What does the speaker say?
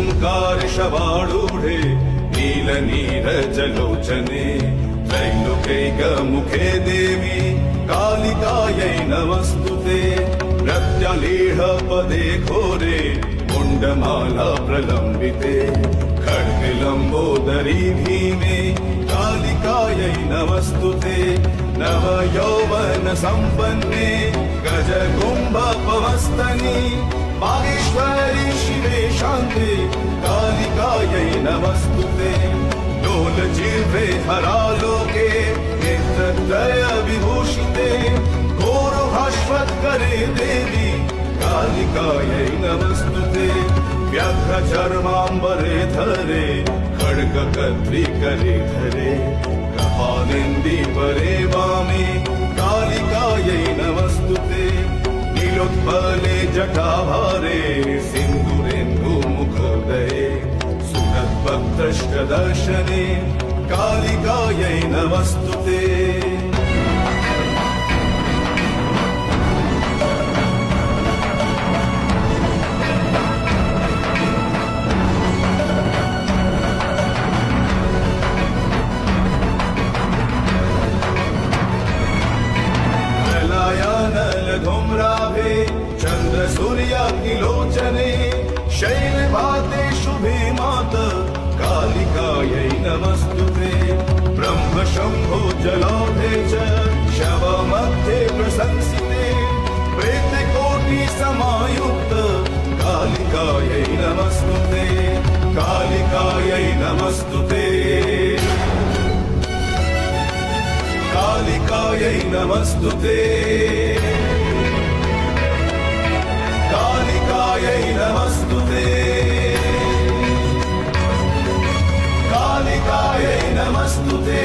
हुंकारशवाळूढे नीलनीरजलोचने त्रैलोक्यैकमुखे देवी कालिकायै नमस्तुते प्रत्यलीढपदे घोरे मुण्डमाला प्रलम्बिते खड्गलम्बोदरी भीमे कालिकायै नमस्तुते नवयौवन सम्पन्ने गजकुम्भपवस्तनि माहेश्वरी शिवे शान्ते कालिकायै नमस्तुते लोलजिह्वे हरालोके नेत्रत्रय विभूषिते घोरभास्वत्करे देवी कालिकायै नमस्तुते व्याघ्रचर्माम्बरे धरे खड्गकद्रिकरे धरे कपालेन्दीपरे वामे कालिकायै नमस्तुते नीलोत्पले जटाभारे सिन्दूरेन्दुमुखोदये सुरद्भक्तष्टदर्शने कालिकायै नमस्तुते धूम्राभे चंद्र सूर्याग्निलोचने शैलभाते शुभे मात कालिकायै नमस्तुते ब्रह्म शंभो जलाधे च शवमध्ये प्रशंसिते प्रेतकोटि समायुक्त कालिकायै नमस्तुते कालिकायै नमस्तुते कालिकायै नमस्तुते कालिकायै नमस्तुते कालिकायै नमस्तुते